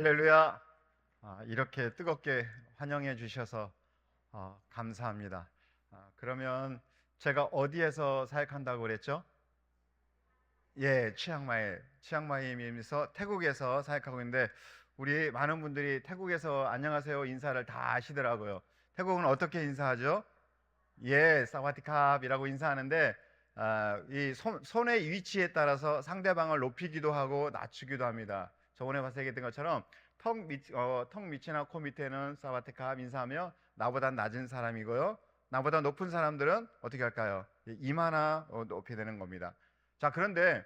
할렐루야. 이렇게 뜨겁게 환영해 주셔서 감사합니다. 그러면 제가 어디에서 사역한다고 그랬죠? 예, 치앙마이에서 태국에서 사역하고 있는데 우리 많은 분들이 태국에서 안녕하세요 인사를 다 아시더라고요. 태국은 어떻게 인사하죠? 예, 사와디캅이라고 인사하는데 이 손의 위치에 따라서 상대방을 높이기도 하고 낮추기도 합니다. 저번에 봐서 얘기했던 것처럼 턱 밑이나 코 밑에는 사와디캅 인사하며 나보다 낮은 사람이고요. 나보다 높은 사람들은 어떻게 할까요? 이마나 높이 되는 겁니다. 자, 그런데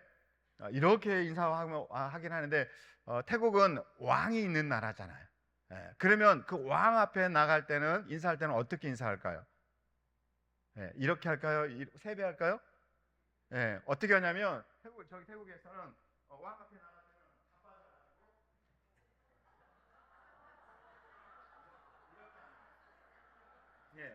이렇게 인사하긴 하는데 태국은 왕이 있는 나라잖아요. 예, 그러면 그 왕 앞에 나갈 때는 인사할 때는 어떻게 인사할까요? 예, 이렇게 할까요? 세배할까요? 예, 어떻게 하냐면 저기 태국에서는 왕 앞에 나가면 예,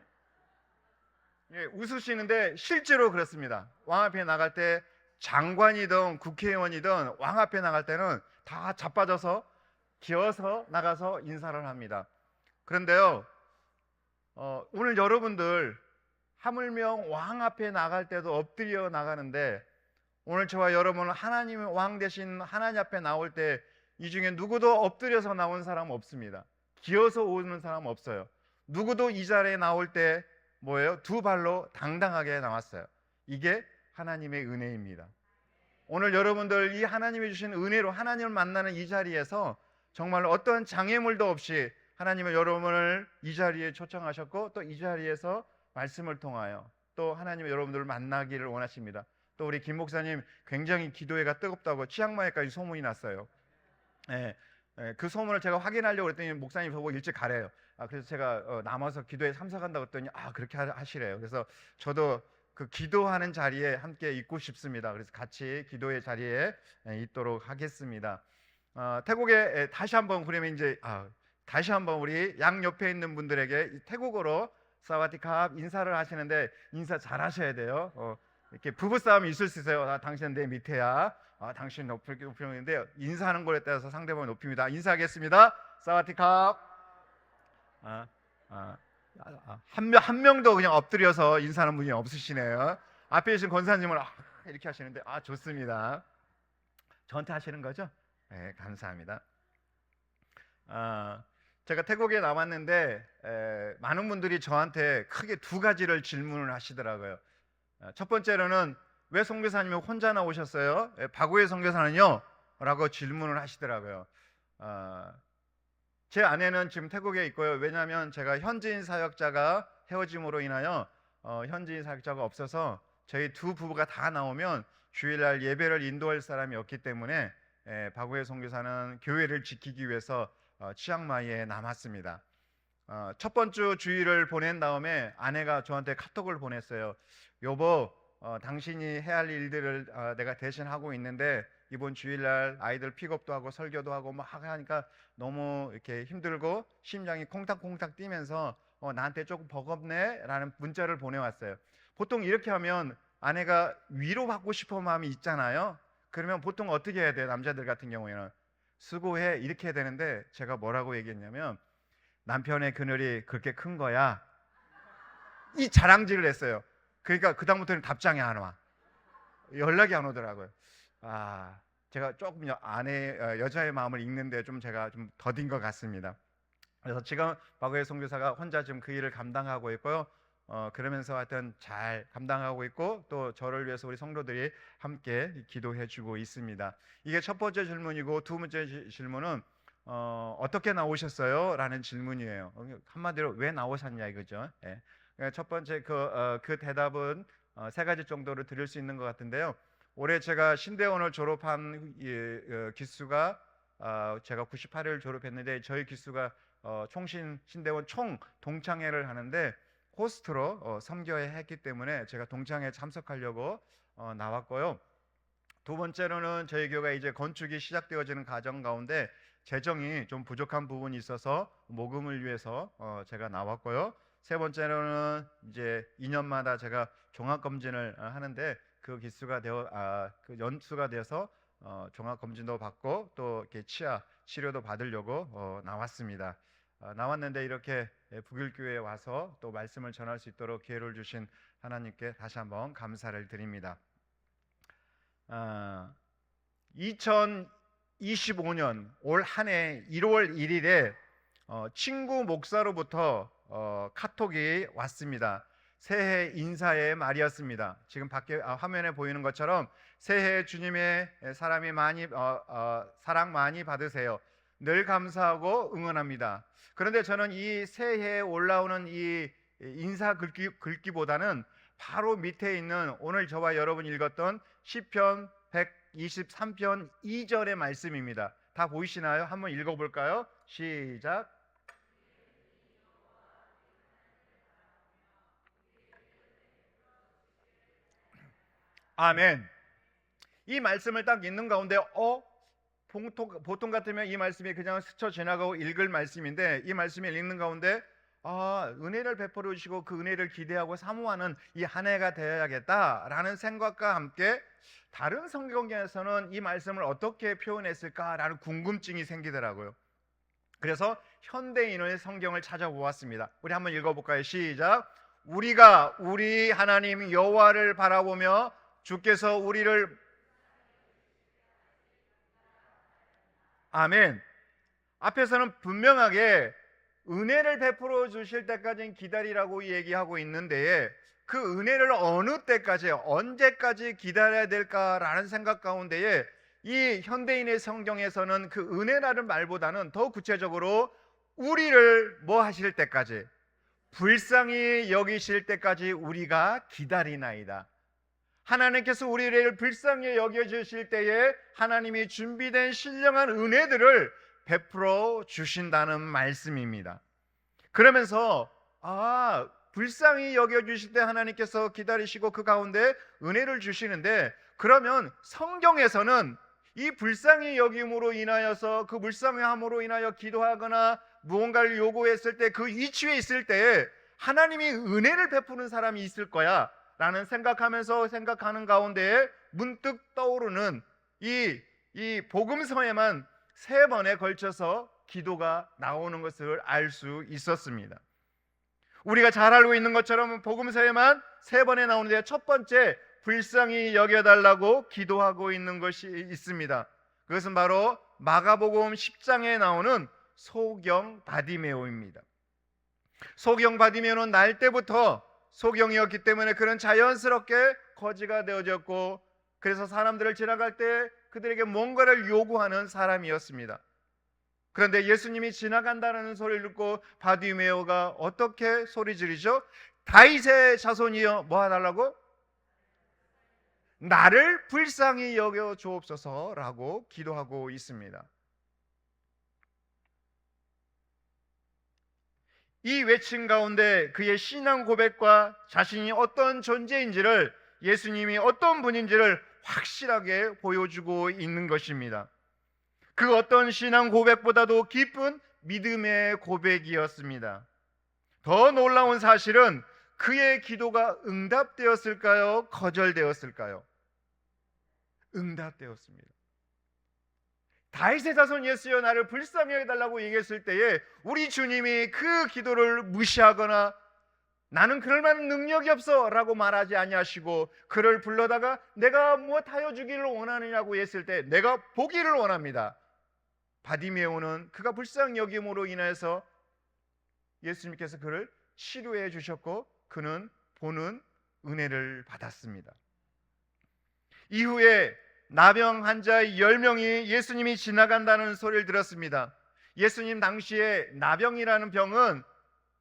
예, 웃으시는데 실제로 그렇습니다. 왕 앞에 나갈 때 장관이든 국회의원이든 왕 앞에 나갈 때는 다 자빠져서 기어서 나가서 인사를 합니다. 그런데요, 오늘 여러분들 하물며 왕 앞에 나갈 때도 엎드려 나가는데 오늘 저와 여러분은 하나님의 왕 대신 하나님 앞에 나올 때 이 중에 누구도 엎드려서 나온 사람 없습니다. 기어서 오는 사람 없어요. 누구도 이 자리에 나올 때 뭐예요? 두 발로 당당하게 나왔어요. 이게 하나님의 은혜입니다. 오늘 여러분들 이 하나님이 주신 은혜로 하나님을 만나는 이 자리에서 정말 어떤 장애물도 없이 하나님은 여러분을 이 자리에 초청하셨고 또 이 자리에서 말씀을 통하여 또 하나님의 여러분들을 만나기를 원하십니다. 또 우리 김 목사님 굉장히 기도회가 뜨겁다고 치앙마이까지 소문이 났어요. 예, 그 소문을 제가 확인하려고 그랬더니 목사님 저보고 일찍 가래요. 그래서 제가 남아서 기도에 참석한다고 했더니 그렇게 하시래요. 그래서 저도 그 기도하는 자리에 함께 있고 싶습니다. 그래서 같이 기도의 자리에 있도록 하겠습니다. 태국에 다시 한번 그러면 이제 다시 한번 우리 양 옆에 있는 분들에게 태국어로 사와디캅 인사를 하시는데 인사 잘 하셔야 돼요. 이렇게 부부싸움이 있을 수 있어요. 당신은 내 밑에야. 당신 높이는데 인사하는 거에 따라서 상대방을 높입니다. 인사하겠습니다. 사와디캅. 한 명도 그냥 엎드려서 인사하는 분이 없으시네요. 앞에 계신 권사님은 이렇게 하시는데 좋습니다. 저한테 하시는 거죠? 네, 감사합니다. 제가 태국에 남았는데 많은 분들이 저한테 크게 두 가지를 질문을 하시더라고요. 첫 번째로는 왜 선교사님이 혼자 나오셨어요? 바구의 선교사는요? 라고 질문을 하시더라고요. 제 아내는 지금 태국에 있고요. 왜냐하면 제가 현지인 사역자가 헤어짐으로 인하여 현지인 사역자가 없어서 저희 두 부부가 다 나오면 주일날 예배를 인도할 사람이 없기 때문에 바구의 선교사는 교회를 지키기 위해서 치앙마이에 남았습니다. 첫 번째 주일을 보낸 다음에 아내가 저한테 카톡을 보냈어요. 여보, 당신이 해야 할 일들을 내가 대신 하고 있는데 이번 주일날 아이들 픽업도 하고 설교도 하고 막 하니까 너무 이렇게 힘들고 심장이 콩닥콩닥 뛰면서 나한테 조금 버겁네 라는 문자를 보내왔어요. 보통 이렇게 하면 아내가 위로받고 싶은 마음이 있잖아요. 그러면 보통 어떻게 해야 돼요? 남자들 같은 경우에는 수고해 이렇게 해야 되는데 제가 뭐라고 얘기했냐면 남편의 그늘이 그렇게 큰 거야 이 자랑질을 했어요. 그러니까 그 다음부터는 답장이 안 와. 연락이 안 오더라고요. 제가 조금 여자의 마음을 읽는데 제가 좀 더딘 것 같습니다. 그래서 지금 박우의 선교사가 혼자 지금 그 일을 감당하고 있고요. 그러면서 하여튼 잘 감당하고 있고 또 저를 위해서 우리 성도들이 함께 기도해 주고 있습니다. 이게 첫 번째 질문이고 두 번째 질문은 어떻게 나오셨어요? 라는 질문이에요. 한마디로 왜 나오셨냐 이거죠. 예. 첫 번째 그 대답은 세 가지 정도를 드릴 수 있는 것 같은데요. 올해 제가 신대원을 졸업한 기수가 제가 98을 졸업했는데 저희 기수가 신대원 총 동창회를 하는데 호스트로 섬겨야 했기 때문에 제가 동창회에 참석하려고 나왔고요. 두 번째로는 저희 교회가 이제 건축이 시작되어지는 과정 가운데 재정이 좀 부족한 부분이 있어서 모금을 위해서 제가 나왔고요. 세 번째로는 이제 2년마다 제가 종합 검진을 하는데 그 기수가 그 연수가 돼서 종합 검진도 받고 또 이렇게 치아 치료도 받으려고 나왔습니다. 나왔는데 이렇게 북일교회에 와서 또 말씀을 전할 수 있도록 기회를 주신 하나님께 다시 한번 감사를 드립니다. 2025년 올 한 해 1월 1일에 친구 목사로부터 카톡이 왔습니다. 새해 인사의 말이었습니다. 지금 밖에 화면에 보이는 것처럼 새해 주님의 사랑 많이 받으세요. 늘 감사하고 응원합니다. 그런데 저는 이 새해에 올라오는 이 인사 글귀보다는 바로 밑에 있는 오늘 저와 여러분이 읽었던 시편 123편 2절의 말씀입니다. 다 보이시나요? 한번 읽어볼까요? 시작. 아멘. 이 말씀을 딱 읽는 가운데 보통 같으면 이 말씀이 그냥 스쳐 지나가고 읽을 말씀인데, 이 말씀을 읽는 가운데 은혜를 베풀어 주시고 그 은혜를 기대하고 사모하는 이 한 해가 되어야겠다라는 생각과 함께 다른 성경에서는 이 말씀을 어떻게 표현했을까라는 궁금증이 생기더라고요. 그래서 현대인의 성경을 찾아보았습니다. 우리 한번 읽어볼까요? 시작. 우리가 우리 하나님 여호와를 바라보며 주께서 우리를 아멘. 앞에서는 분명하게 은혜를 베풀어 주실 때까지는 기다리라고 얘기하고 있는데, 그 은혜를 어느 때까지 언제까지 기다려야 될까라는 생각 가운데에 이 현대인의 성경에서는 그 은혜라는 말보다는 더 구체적으로 우리를 뭐 하실 때까지, 불쌍히 여기실 때까지 우리가 기다리나이다. 하나님께서 우리를 불쌍히 여겨주실 때에 하나님이 준비된 신령한 은혜들을 베풀어 주신다는 말씀입니다. 그러면서 불쌍히 여겨주실 때 하나님께서 기다리시고 그 가운데 은혜를 주시는데, 그러면 성경에서는 이 불쌍히 여김으로 인하여서, 그 불쌍함으로 인하여 기도하거나 무언가를 요구했을 때, 그 이치에 있을 때에 하나님이 은혜를 베푸는 사람이 있을 거야 라는 생각하는 가운데에 문득 떠오르는 이 복음서에만 3번에 걸쳐서 기도가 나오는 것을 알 수 있었습니다. 우리가 잘 알고 있는 것처럼 복음서에만 3번에 나오는데, 첫 번째 불쌍히 여겨달라고 기도하고 있는 것이 있습니다. 그것은 바로 마가복음 10장에 나오는 소경 바디메오입니다. 소경 바디메오는 날 때부터 소경이었기 때문에 그는 자연스럽게 거지가 되어졌고, 그래서 사람들을 지나갈 때 그들에게 뭔가를 요구하는 사람이었습니다. 그런데 예수님이 지나간다는 소리를 듣고 바디메오가 어떻게 소리 지르죠? 다윗의 자손이여 뭐 해달라고? 나를 불쌍히 여겨 주옵소서라고 기도하고 있습니다. 이 외침 가운데 그의 신앙 고백과 자신이 어떤 존재인지를, 예수님이 어떤 분인지를 확실하게 보여주고 있는 것입니다. 그 어떤 신앙 고백보다도 깊은 믿음의 고백이었습니다. 더 놀라운 사실은 그의 기도가 응답되었을까요? 거절되었을까요? 응답되었습니다. 다윗의 자손 예수여 나를 불쌍히 여겨달라고 얘기했을 때에 우리 주님이 그 기도를 무시하거나 나는 그럴 만한 능력이 없어 라고 말하지 아니하시고, 그를 불러다가 내가 무엇하여 주기를 원하느냐고 했을 때 내가 보기를 원합니다. 바디메오는 그가 불쌍히 여김으로 인해서 예수님께서 그를 치료해 주셨고 그는 보는 은혜를 받았습니다. 이후에 나병 환자 10명이 예수님이 지나간다는 소리를 들었습니다. 예수님 당시에 나병이라는 병은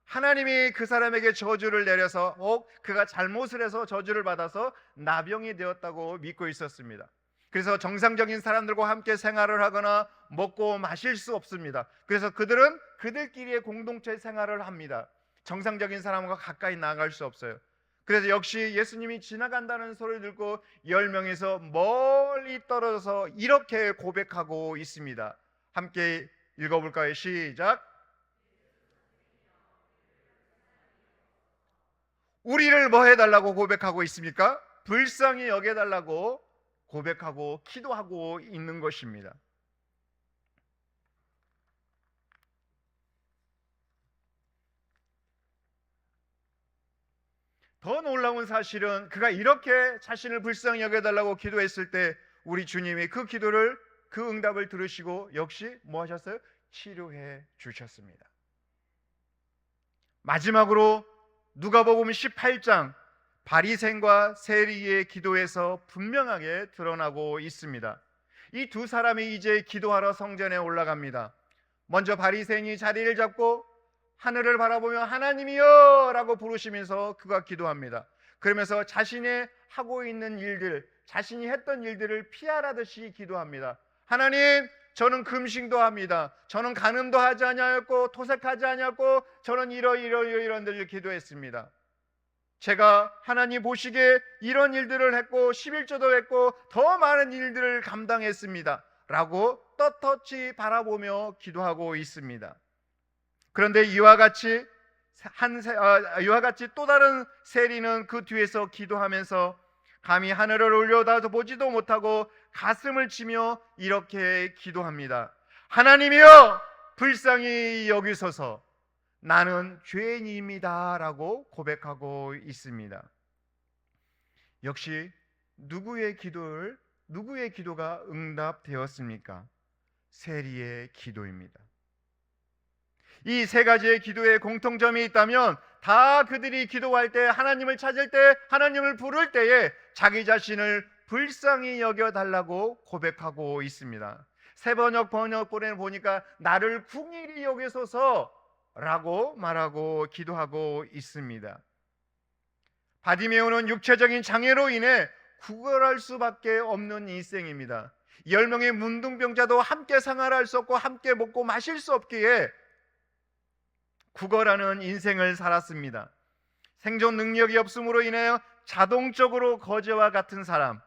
하나님이 그 사람에게 저주를 내려서 그가 잘못을 해서 저주를 받아서 나병이 되었다고 믿고 있었습니다. 그래서 정상적인 사람들과 함께 생활을 하거나 먹고 마실 수 없습니다. 그래서 그들은 그들끼리의 공동체 생활을 합니다. 정상적인 사람과 가까이 나아갈 수 없어요. 그래서 역시 예수님이 지나간다는 소리를 듣고 10명에서 멀리 떨어져서 이렇게 고백하고 있습니다. 함께 읽어볼까요? 시작. 우리를 뭐 해달라고 고백하고 있습니까? 불쌍히 여겨달라고 고백하고 기도하고 있는 것입니다. 더 놀라운 사실은 그가 이렇게 자신을 불쌍히 여겨달라고 기도했을 때 우리 주님이 그 기도를, 그 응답을 들으시고 역시 뭐 하셨어요? 치료해 주셨습니다. 마지막으로 누가복음 18장 바리새인과 세리의 기도에서 분명하게 드러나고 있습니다. 이 두 사람이 이제 기도하러 성전에 올라갑니다. 먼저 바리새인이 자리를 잡고 하늘을 바라보며 하나님이여 라고 부르시면서 그가 기도합니다. 그러면서 자신이 하고 있는 일들, 자신이 했던 일들을 피하라듯이 기도합니다. 하나님, 저는 금식도 합니다. 저는 간음도 하지 아니하였고 토색하지 아니하였고 저는 이런 일을 기도했습니다. 제가 하나님 보시기에 이런 일들을 했고 11조도 했고 더 많은 일들을 감당했습니다 라고 떳떳이 바라보며 기도하고 있습니다. 그런데 이와 같이 또 다른 세리는 그 뒤에서 기도하면서 감히 하늘을 올려다도 보지도 못하고 가슴을 치며 이렇게 기도합니다. 하나님이여 불쌍히 여기소서, 나는 죄인입니다 라고 고백하고 있습니다. 역시 누구의 기도가 응답되었습니까? 세리의 기도입니다. 이 세 가지의 기도에 공통점이 있다면 다 그들이 기도할 때, 하나님을 찾을 때, 하나님을 부를 때에 자기 자신을 불쌍히 여겨달라고 고백하고 있습니다. 새 번역본에 보니까 나를 궁일이 여기소서 라고 말하고 기도하고 있습니다. 바디메오는 육체적인 장애로 인해 구걸할 수밖에 없는 인생입니다. 10명의 문둥병자도 함께 생활할 수 없고 함께 먹고 마실 수 없기에 구걸하는 인생을 살았습니다. 생존 능력이 없음으로 인하여 자동적으로 거제와 같은 사람,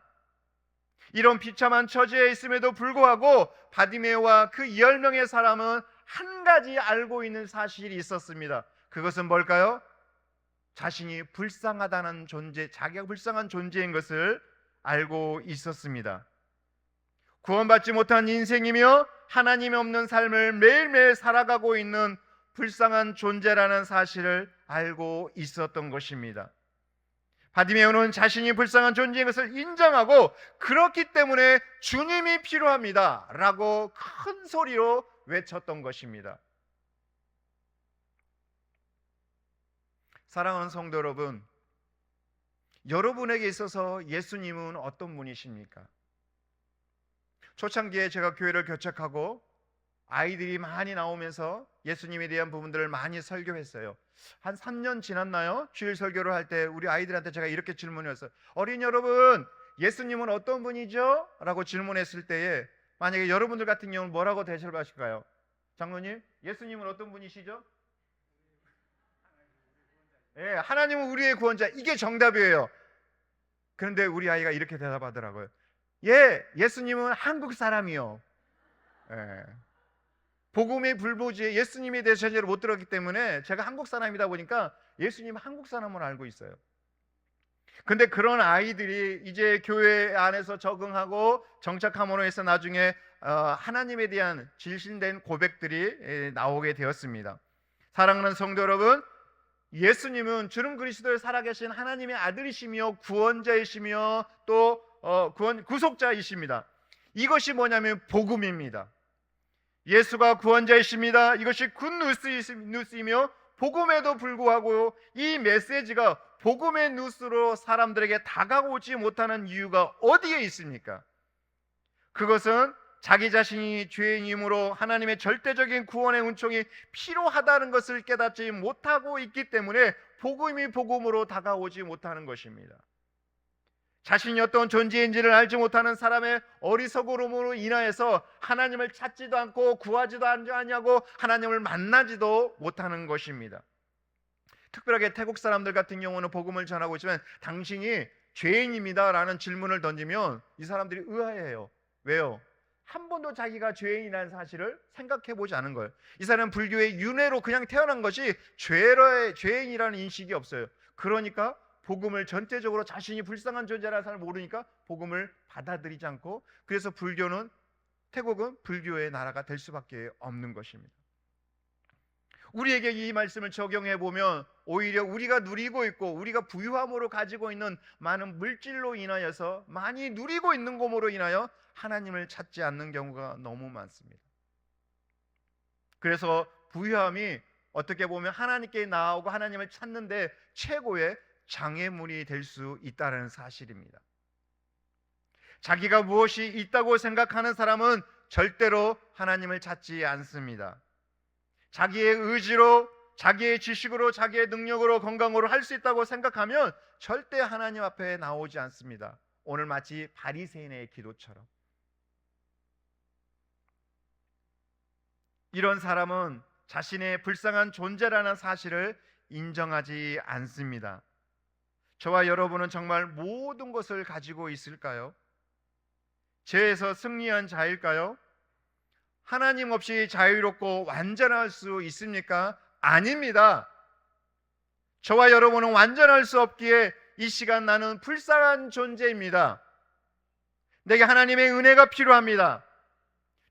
이런 비참한 처지에 있음에도 불구하고 바디메오와 그 10명의 사람은 한 가지 알고 있는 사실이 있었습니다. 그것은 뭘까요? 자신이 불쌍하다는 존재, 자기가 불쌍한 존재인 것을 알고 있었습니다. 구원받지 못한 인생이며 하나님이 없는 삶을 매일매일 살아가고 있는 불쌍한 존재라는 사실을 알고 있었던 것입니다. 바디메오는 자신이 불쌍한 존재인 것을 인정하고 그렇기 때문에 주님이 필요합니다 라고 큰 소리로 외쳤던 것입니다. 사랑하는 성도 여러분, 여러분에게 있어서 예수님은 어떤 분이십니까? 초창기에 제가 교회를 개척하고 아이들이 많이 나오면서 예수님에 대한 부분들을 많이 설교했어요. 한 3년 지났나요? 주일 설교를 할 때 우리 아이들한테 제가 이렇게 질문했어요. 어린이 여러분, 예수님은 어떤 분이죠? 라고 질문했을 때에 만약에 여러분들 같은 경우는 뭐라고 대답을 하실까요? 장로님, 예수님은 어떤 분이시죠? 예, 하나님은 우리의 구원자. 이게 정답이에요. 그런데 우리 아이가 이렇게 대답하더라고요. 예, 예수님은 한국 사람이요. 예. 복음의 불보지에 예수님에 대해서 제대로 못 들었기 때문에 제가 한국 사람이다 보니까 예수님 한국 사람을 알고 있어요. 근데 그런 아이들이 이제 교회 안에서 적응하고 정착함으로 해서 나중에 하나님에 대한 질신된 고백들이 나오게 되었습니다. 사랑하는 성도 여러분, 예수님은 주름 그리스도의 살아계신 하나님의 아들이시며 구원자이시며 또 구속자이십니다. 이것이 뭐냐면 복음입니다. 예수가 구원자이십니다. 이것이 굿뉴스이며 복음에도 불구하고 이 메시지가 복음의 뉴스로 사람들에게 다가오지 못하는 이유가 어디에 있습니까? 그것은 자기 자신이 죄인이므로 하나님의 절대적인 구원의 은총이 필요하다는 것을 깨닫지 못하고 있기 때문에 복음이 복음으로 다가오지 못하는 것입니다. 자신이 어떤 존재인지를 알지 못하는 사람의 어리석음으로 인하여서 하나님을 찾지도 않고 구하지도 아니하고 하나님을 만나지도 못하는 것입니다. 특별하게 태국 사람들 같은 경우는 복음을 전하고 있지만 당신이 죄인입니다 라는 질문을 던지면 이 사람들이 의아해요. 왜요? 한 번도 자기가 죄인이라는 사실을 생각해 보지 않은 거예요. 이 사람은 불교의 윤회로 그냥 태어난 것이 죄인이라는 인식이 없어요. 그러니까 복음을 전체적으로 자신이 불쌍한 존재라는 사람을 모르니까 복음을 받아들이지 않고, 그래서 태국은 불교의 나라가 될 수밖에 없는 것입니다. 우리에게 이 말씀을 적용해 보면 오히려 우리가 누리고 있고 우리가 부유함으로 가지고 있는 많은 물질로 인하여서 많이 누리고 있는 것으로 인하여 하나님을 찾지 않는 경우가 너무 많습니다. 그래서 부유함이 어떻게 보면 하나님께 나아오고 하나님을 찾는데 최고의 장애물이 될 수 있다는 사실입니다. 자기가 무엇이 있다고 생각하는 사람은 절대로 하나님을 찾지 않습니다. 자기의 의지로, 자기의 지식으로, 자기의 능력으로, 건강으로 할 수 있다고 생각하면 절대 하나님 앞에 나오지 않습니다. 오늘 마치 바리새인의 기도처럼. 이런 사람은 자신의 불쌍한 존재라는 사실을 인정하지 않습니다. 저와 여러분은 정말 모든 것을 가지고 있을까요? 죄에서 승리한 자일까요? 하나님 없이 자유롭고 완전할 수 있습니까? 아닙니다. 저와 여러분은 완전할 수 없기에 이 시간 나는 불쌍한 존재입니다. 내게 하나님의 은혜가 필요합니다.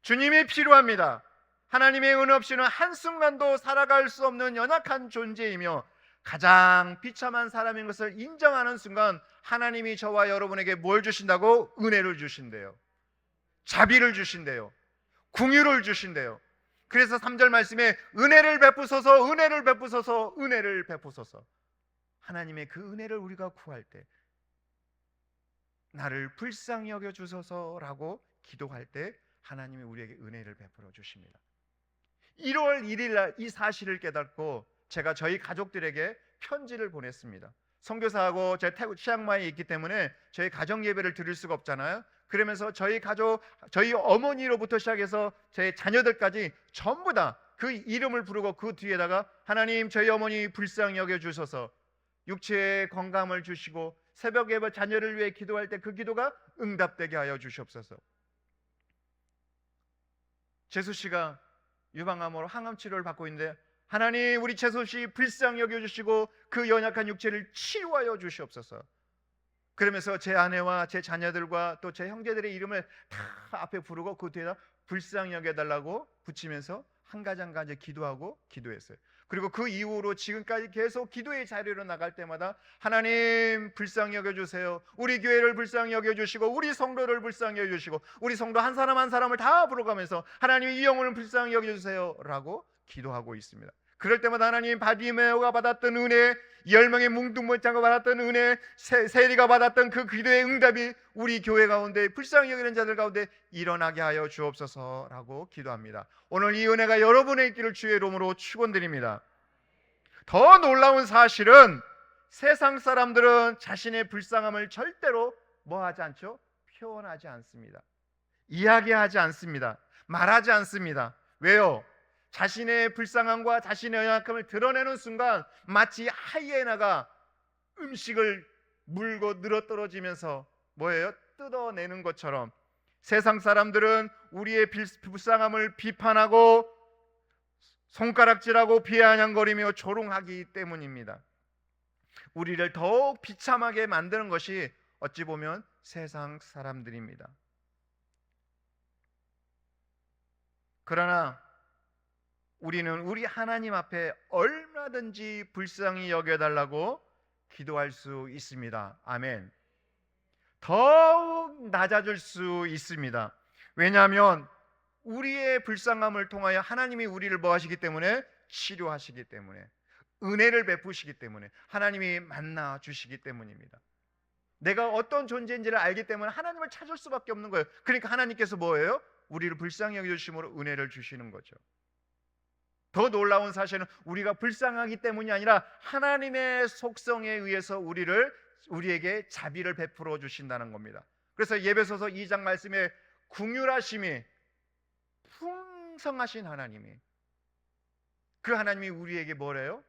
주님이 필요합니다. 하나님의 은혜 없이는 한순간도 살아갈 수 없는 연약한 존재이며 가장 비참한 사람인 것을 인정하는 순간 하나님이 저와 여러분에게 뭘 주신다고? 은혜를 주신대요. 자비를 주신대요. 긍휼을 주신대요. 그래서 3절 말씀에 은혜를 베푸소서, 은혜를 베푸소서, 은혜를 베푸소서. 하나님의 그 은혜를 우리가 구할 때 나를 불쌍히 여겨 주소서라고 기도할 때 하나님이 우리에게 은혜를 베풀어 주십니다. 1월 1일 날 이 사실을 깨닫고 제가 저희 가족들에게 편지를 보냈습니다. 선교사하고 제 태국 치앙마이에 있기 때문에 저희 가정 예배를 드릴 수가 없잖아요. 그러면서 저희 가족, 저희 어머니로부터 시작해서 제 자녀들까지 전부 다 그 이름을 부르고 그 뒤에다가 하나님 저희 어머니 불쌍히 여겨주셔서 육체의 건강을 주시고 새벽 예배 자녀를 위해 기도할 때 그 기도가 응답되게 하여 주시옵소서. 재수 씨가 유방암으로 항암 치료를 받고 있는데 하나님 우리 재수 씨 불쌍히 여겨주시고 그 연약한 육체를 치유하여 주시옵소서. 그러면서 제 아내와 제 자녀들과 또 제 형제들의 이름을 다 앞에 부르고 그 뒤에다 불쌍히 여겨달라고 붙이면서 한 가지 한 가지 기도하고 기도했어요. 그리고 그 이후로 지금까지 계속 기도의 자리로 나갈 때마다 하나님 불쌍히 여겨주세요. 우리 교회를 불쌍히 여겨주시고 우리 성도를 불쌍히 여겨주시고 우리 성도 한 사람 한 사람을 다 부르가면서 하나님 이 영혼을 불쌍히 여겨주세요 라고 기도하고 있습니다. 그럴 때마다 하나님 바디메오가 받았던 은혜, 10명의 뭉뚱먼자가 받았던 은혜, 세리가 받았던 그 기도의 응답이 우리 교회 가운데 불쌍히 여기는 자들 가운데 일어나게 하여 주옵소서라고 기도합니다. 오늘 이 은혜가 여러분의 있기를 주의 이름으로 축원드립니다. 더 놀라운 사실은 세상 사람들은 자신의 불쌍함을 절대로 뭐하지 않죠? 표현하지 않습니다. 이야기하지 않습니다. 말하지 않습니다. 왜요? 자신의 불쌍함과 자신의 연약함을 드러내는 순간 마치 하이에나가 음식을 물고 늘어떨어지면서 뭐예요? 뜯어내는 것처럼 세상 사람들은 우리의 불쌍함을 비판하고 손가락질하고 비아냥거리며 조롱하기 때문입니다. 우리를 더욱 비참하게 만드는 것이 어찌 보면 세상 사람들입니다. 그러나 우리는 우리 하나님 앞에 얼마든지 불쌍히 여겨달라고 기도할 수 있습니다. 아멘. 더욱 낮아질 수 있습니다. 왜냐하면 우리의 불쌍함을 통하여 하나님이 우리를 뭐 하시기 때문에? 치료하시기 때문에, 은혜를 베푸시기 때문에, 하나님이 만나 주시기 때문입니다. 내가 어떤 존재인지를 알기 때문에 하나님을 찾을 수밖에 없는 거예요. 그러니까 하나님께서 뭐예요? 우리를 불쌍히 여겨주심으로 은혜를 주시는 거죠. 더 놀라운 사실은 우리가 불쌍하기 때문이 아니라 하나님의 속성에 의해서 우리에게 자비를 베풀어 주신다는 겁니다. 그래서 예배소서 2장 말씀에 긍휼하심이 풍성하신 하나님이, 그 하나님이 우리에게 뭐래요?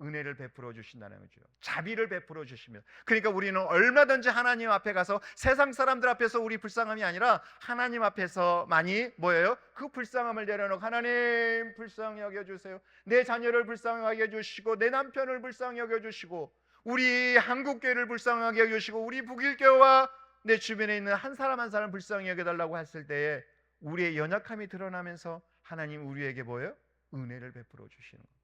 은혜를 베풀어 주신다는 거죠. 자비를 베풀어 주십니다. 그러니까 우리는 얼마든지 하나님 앞에 가서 세상 사람들 앞에서 우리 불쌍함이 아니라 하나님 앞에서 많이 뭐예요? 그 불쌍함을 내려놓고 하나님 불쌍히 여겨주세요. 내 자녀를 불쌍하게 해주시고 내 남편을 불쌍히 여겨주시고 우리 한국교회를 불쌍하게 여겨주시고 우리 북일교와 내 주변에 있는 한 사람 한 사람 불쌍히 여겨달라고 했을 때에 우리의 연약함이 드러나면서 하나님 우리에게 뭐예요? 은혜를 베풀어 주시는 거예요.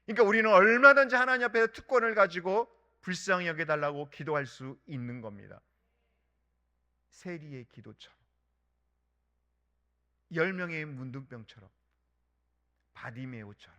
그러니까 우리는 얼마든지 하나님 앞에 특권을 가지고 불쌍히 여겨달라고 기도할 수 있는 겁니다. 세리의 기도처럼, 10명의 문둥병처럼, 바디메오처럼.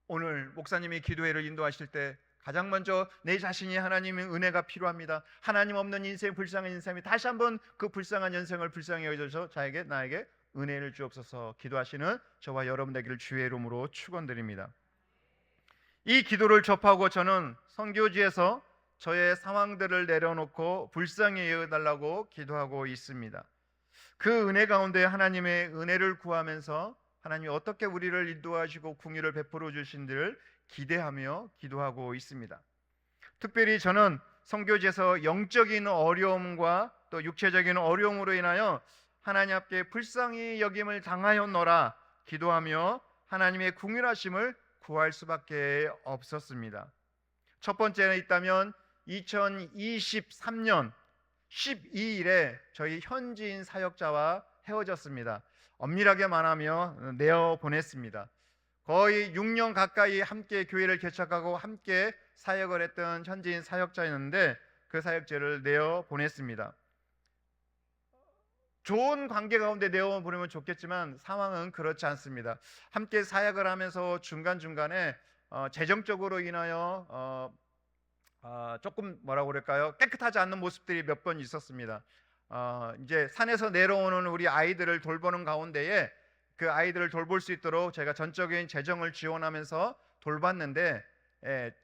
오늘 목사님이 기도회를 인도하실 때 가장 먼저 내 자신이 하나님의 은혜가 필요합니다. 하나님 없는 인생, 불쌍한 인생이 다시 한번 그 불쌍한 인생을 불쌍히 여겨줘서 나에게 은혜를 주옵소서 기도하시는 저와 여러분 되기를 주의 이름으로 축원드립니다. 이 기도를 접하고 저는 선교지에서 저의 상황들을 내려놓고 불쌍히 여겨달라고 기도하고 있습니다. 그 은혜 가운데 하나님의 은혜를 구하면서 하나님이 어떻게 우리를 인도하시고 궁유를 베풀어 주신지를 기대하며 기도하고 있습니다. 특별히 저는 선교지에서 영적인 어려움과 또 육체적인 어려움으로 인하여 하나님 앞에 불쌍히 여김을 당하였노라 기도하며 하나님의 궁유하심을 구할 수밖에 없었습니다. 첫 번째는 있다면 2023년 12일에 저희 현지인 사역자와 헤어졌습니다. 엄밀하게 말하며 내어 보냈습니다. 거의 6년 가까이 함께 교회를 개척하고 함께 사역을 했던 현지인 사역자였는데 그 사역자를 내어 보냈습니다. 좋은 관계 가운데 내어 보내면 좋겠지만 상황은 그렇지 않습니다. 함께 사역을 하면서 중간중간에 재정적으로 인하여 조금 뭐라고 그럴까요? 깨끗하지 않는 모습들이 몇 번 있었습니다. 이제 산에서 내려오는 우리 아이들을 돌보는 가운데에 그 아이들을 돌볼 수 있도록 제가 전적인 재정을 지원하면서 돌봤는데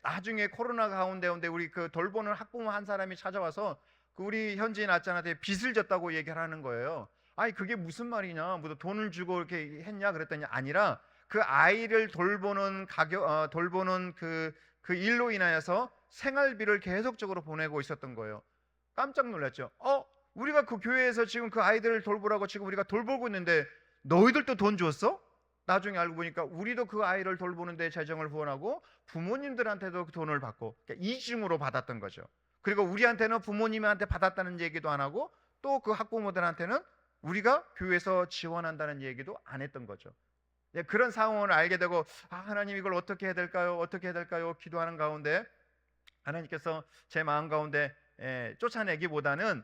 나중에 코로나 가운데 우리 그 돌보는 학부모 한 사람이 찾아와서 그 우리 현지인 아짠한테 빚을 졌다고 얘기를 하는 거예요. 아니 그게 무슨 말이냐? 뭐 돈을 주고 이렇게 했냐? 그랬더니 아니라 그 아이를 돌보는 돌보는 그 일로 인하여서 생활비를 계속적으로 보내고 있었던 거예요. 깜짝 놀랐죠. 우리가 그 교회에서 지금 그 아이들을 돌보라고 지금 우리가 돌보고 있는데 너희들도 돈 줬어? 나중에 알고 보니까 우리도 그 아이를 돌보는데 재정을 후원하고 부모님들한테도 그 돈을 받고 그러니까 이중으로 받았던 거죠. 그리고 우리한테는 부모님한테 받았다는 얘기도 안 하고 또 그 학부모들한테는 우리가 교회에서 지원한다는 얘기도 안 했던 거죠. 그런 상황을 알게 되고 하나님 이걸 어떻게 해야 될까요? 어떻게 해야 될까요? 기도하는 가운데 하나님께서 제 마음 가운데 쫓아내기보다는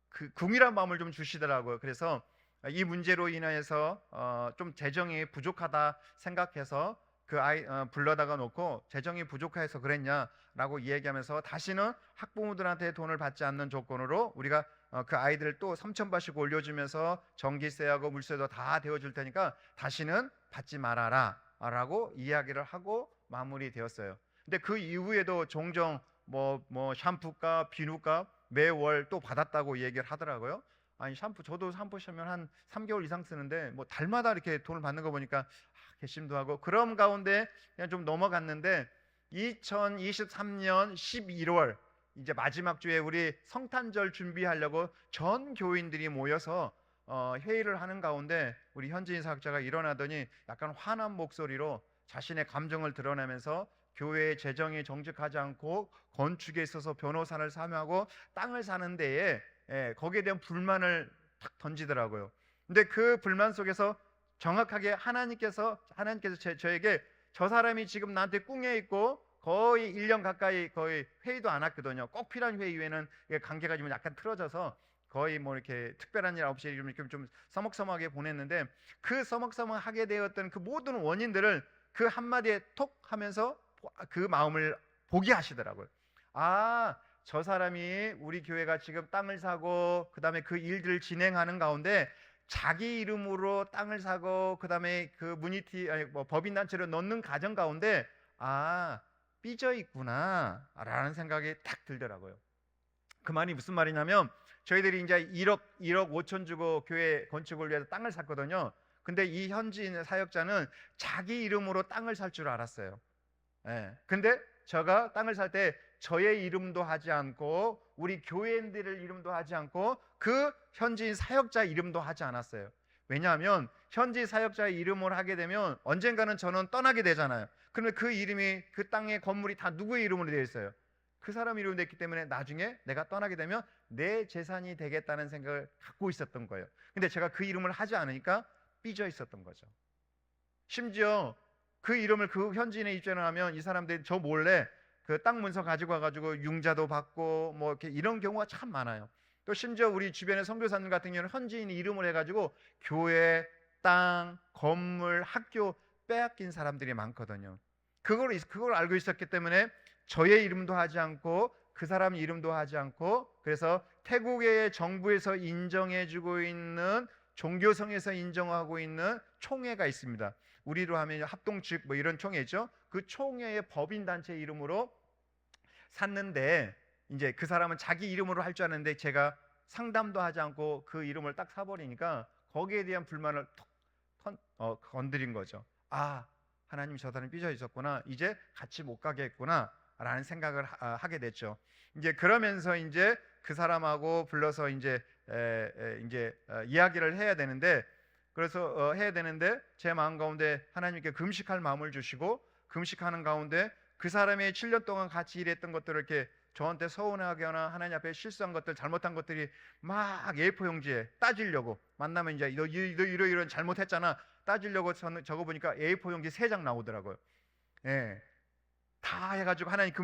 그 궁일한 마음을 좀 주시더라고요. 그래서 이 문제로 인하여서 좀 재정이 부족하다 생각해서 그 아이 불러다가 놓고 재정이 부족해서 그랬냐라고 이야기하면서 다시는 학부모들한테 돈을 받지 않는 조건으로 우리가 그 아이들을 또 3,000바씩 올려주면서 전기세하고 물세도 다 데워줄 테니까 다시는 받지 말아라 라고 이야기를 하고 마무리되었어요. 근데 그 이후에도 종종 뭐 샴푸값, 비누값 매월 또 받았다고 얘기를 하더라고요. 아니 저도 샴푸 쓰면 한 3개월 이상 쓰는데 뭐 달마다 이렇게 돈을 받는 거 보니까 괘씸도 하고 그런 가운데 그냥 좀 넘어갔는데 2023년 11월 이제 마지막 주에 우리 성탄절 준비하려고 전 교인들이 모여서 회의를 하는 가운데 우리 현지인 사역자가 일어나더니 약간 화난 목소리로 자신의 감정을 드러내면서 교회의 재정이 정직하지 않고 건축에 있어서 변호사를 사면하고 땅을 사는 데에 거기에 대한 불만을 탁 던지더라고요. 근데 그 불만 속에서 정확하게 하나님께서 저에게 저 사람이 지금 나한테 꿍해 있고 거의 1년 가까이 거의 회의도 안 왔거든요. 꼭 필요한 회의 외에는 관계가 좀 약간 틀어져서 거의 뭐 이렇게 특별한 일 없이 이렇게 좀 서먹서먹하게 보냈는데 그 서먹서먹하게 되었던 그 모든 원인들을 그 한마디에 톡 하면서 그 마음을 보게 하시더라고요. 저 사람이 우리 교회가 지금 땅을 사고 그 다음에 그 일들을 진행하는 가운데 자기 이름으로 땅을 사고 그 다음에 그 법인단체로 넣는 과정 가운데 삐져 있구나 라는 생각이 딱 들더라고요. 그 말이 무슨 말이냐면 저희들이 이제 1억 5천 주고 교회 건축을 위해서 땅을 샀거든요. 근데 이 현지인 사역자는 자기 이름으로 땅을 살 줄 알았어요. 근데 제가 땅을 살 때 저의 이름도 하지 않고 우리 교회인들의 이름도 하지 않고 그 현지인 사역자 이름도 하지 않았어요. 왜냐하면 현지 사역자의 이름을 하게 되면 언젠가는 저는 떠나게 되잖아요. 그러면 그 이름이 그 땅의 건물이 다 누구의 이름으로 되어 있어요? 그 사람 이름으로 됐기 때문에 나중에 내가 떠나게 되면 내 재산이 되겠다는 생각을 갖고 있었던 거예요. 근데 제가 그 이름을 하지 않으니까 삐져 있었던 거죠. 심지어 그 이름을 그 현지인에 입장을 하면 이 사람들이 저 몰래 그 땅 문서 가지고 와가지고 융자도 받고 뭐 이렇게 이런 경우가 참 많아요. 또 심지어 우리 주변의 선교사님 같은 경우는 현지인 이름을 해가지고 교회, 땅, 건물, 학교 빼앗긴 사람들이 많거든요. 그걸 알고 있었기 때문에 저의 이름도 하지 않고 그 사람 이름도 하지 않고, 그래서 태국의 정부에서 인정해주고 있는, 종교성에서 인정하고 있는 총회가 있습니다. 우리로 하면 합동측 뭐 이런 총회죠. 그 총회의 법인 단체 이름으로 샀는데, 이제 그 사람은 자기 이름으로 할 줄 아는데 제가 상담도 하지 않고 그 이름을 딱 사버리니까 거기에 대한 불만을 건드린 거죠. 아, 하나님 저 사람이 삐져 있었구나, 이제 같이 못 가겠구나 라는 생각을 하게 됐죠. 이제 그러면서 이제 그 사람하고 불러서 이제 이야기를 해야 되는데, 그래서 해야 되는데 제 마음 가운데 하나님께 금식할 마음을 주시고, 금식하는 가운데 그 사람이 7년 동안 같이 일했던 것들을 이렇게 저한테 서운하거나 하나님 앞에 실수한 것들, 잘못한 것들이 막 A4 용지에 따지려고, 만나면 이제 너 이런 잘못했잖아 따지려고 적어보니까 A4 용지 3장 나오더라고요. 예, 다 해가지고 하나님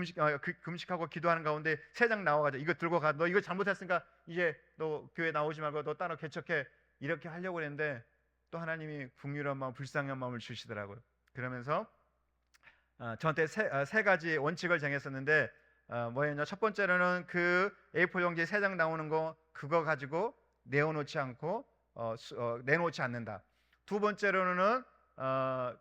금식하고 기도하는 가운데 3장 나와가지고 이거 들고 가, 너 이거 잘못했으니까 이제 너 교회 나오지 말고 너 따로 개척해, 이렇게 하려고 했는데 또 하나님이 긍휼한 마음, 불쌍한 마음을 주시더라고요. 그러면서 저한테 세 가지 원칙을 정했었는데, 뭐였냐, 첫 번째로는 그 A4 용지에 3장 나오는 거 그거 가지고 내어놓지 않고 내놓지 않는다. 두 번째로는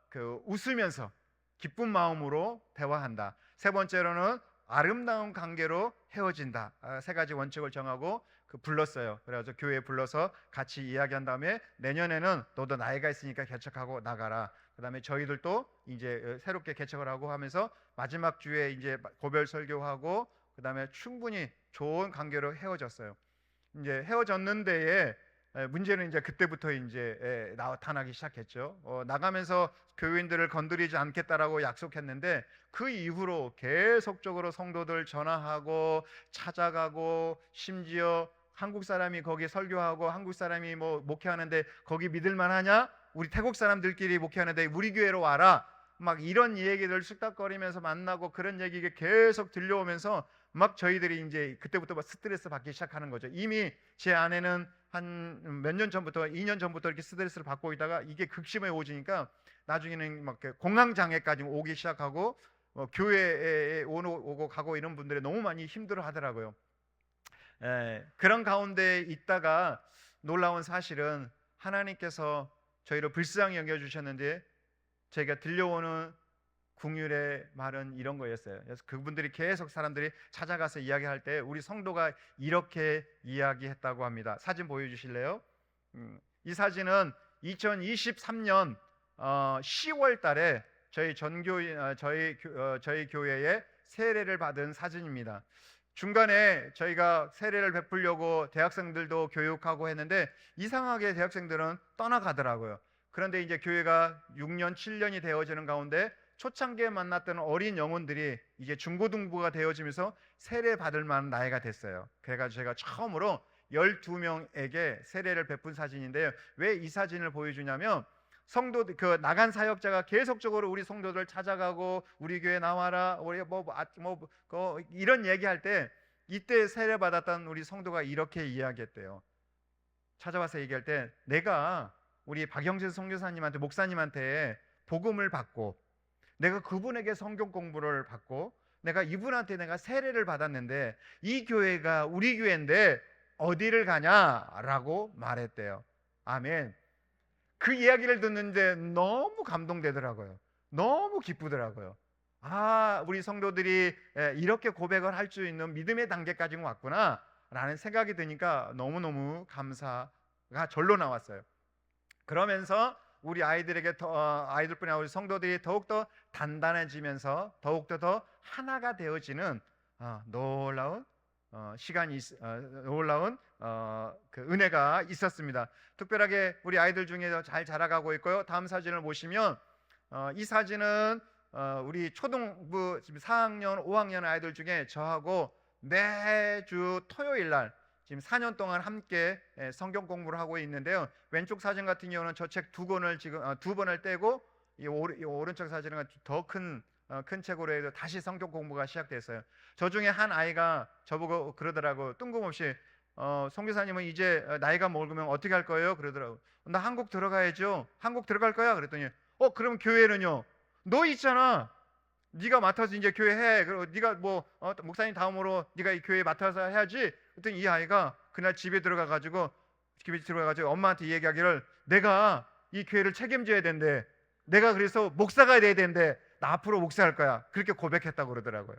그 웃으면서 기쁜 마음으로 대화한다. 세 번째로는 아름다운 관계로 헤어진다. 3가지 원칙을 정하고 불렀어요. 그래서 교회에 불러서 같이 이야기한 다음에 내년에는 너도 나이가 있으니까 개척하고 나가라. 그다음에 저희들도 이제 새롭게 개척을 하고 하면서 마지막 주에 이제 고별 설교하고 그다음에 충분히 좋은 관계로 헤어졌어요. 이제 헤어졌는데에 문제는 이제 그때부터 이제 나타나기 시작했죠. 나가면서 교인들을 건드리지 않겠다라고 약속했는데 그 이후로 계속적으로 성도들 전화하고 찾아가고, 심지어 한국 사람이 거기 설교하고 한국 사람이 뭐 목회하는데 거기 믿을만 하냐? 우리 태국 사람들끼리 목회하는데 우리 교회로 와라. 막 이런 얘기들 쑥닥거리면서 만나고, 그런 얘기가 계속 들려오면서 막 저희들이 이제 그때부터 막 스트레스 받기 시작하는 거죠. 이미 제 아내는 한 몇 년 전부터, 2년 전부터 이렇게 스트레스를 받고 있다가 이게 극심에 오지니까 나중에는 막 공황 장애까지 오기 시작하고, 교회에 오고 가고 이런 분들이 너무 많이 힘들어 하더라고요. 그런 가운데 있다가 놀라운 사실은 하나님께서 저희를 불쌍히 여겨주셨는데, 저희가 들려오는 긍휼의 말은 이런 거였어요. 그래서 그분들이 계속 사람들이 찾아가서 이야기할 때 우리 성도가 이렇게 이야기했다고 합니다. 사진 보여주실래요? 이 사진은 2023년 10월 달에 저희 저희 교회에 세례를 받은 사진입니다. 중간에 저희가 세례를 베풀려고 대학생들도 교육하고 했는데 이상하게 대학생들은 떠나가더라고요. 그런데 이제 교회가 6년, 7년이 되어지는 가운데 초창기에 만났던 어린 영혼들이 이제 중고등부가 되어지면서 세례 받을 만한 나이가 됐어요. 그래가지고 제가 처음으로 12명에게 세례를 베푼 사진인데요. 왜 이 사진을 보여주냐면, 그 나간 사역자가 계속적으로 우리 성도들 찾아가고 우리 교회 나와라, 우리 이런 얘기할 때 이때 세례 받았던 우리 성도가 이렇게 이야기했대요. 찾아와서 얘기할 때, 내가 우리 박영진 선교사님한테, 목사님한테 복음을 받고 내가 그분에게 성경 공부를 받고 내가 이분한테 내가 세례를 받았는데 이 교회가 우리 교회인데 어디를 가냐라고 말했대요. 아멘. 그 이야기를 듣는데 너무 감동되더라고요. 너무 기쁘더라고요. 아, 우리 성도들이 이렇게 고백을 할 수 있는 믿음의 단계까지 왔구나 라는 생각이 드니까 너무너무 감사가 절로 나왔어요. 그러면서 우리 아이들에게 아이들뿐이 아니라 우리 성도들이 더욱더 단단해지면서 더욱더 더 하나가 되어지는 놀라운 시간이 놀라운 그 은혜가 있었습니다. 특별하게 우리 아이들 중에 잘 자라가고 있고요. 다음 사진을 보시면 이 사진은 우리 초등부 지금 4학년, 5학년 아이들 중에 저하고 매주 토요일 날 지금 4년 동안 함께 성경 공부를 하고 있는데요. 왼쪽 사진 같은 경우는 저 책 2권을 지금 2번을 떼고 이 오른쪽 사진은 더 큰 책으로 해도 다시 성경 공부가 시작됐어요. 저 중에 한 아이가 저보고 그러더라고. 뜬금없이 선교사님은 이제 나이가 먹으면 어떻게 할 거예요? 그러더라고. 나 한국 들어가야죠. 한국 들어갈 거야. 그랬더니 그럼 교회는요? 너 있잖아. 네가 맡아서 이제 교회 해. 그리고 네가 목사님 다음으로 네가 이 교회 맡아서 해야지. 그랬더니 이 아이가 그날 집에 들어가가지고 엄마한테 얘기하기를 내가 이 교회를 책임져야 된대. 내가 그래서 목사가 돼야 된대. 나 앞으로 목사할 거야. 그렇게 고백했다고 그러더라고요.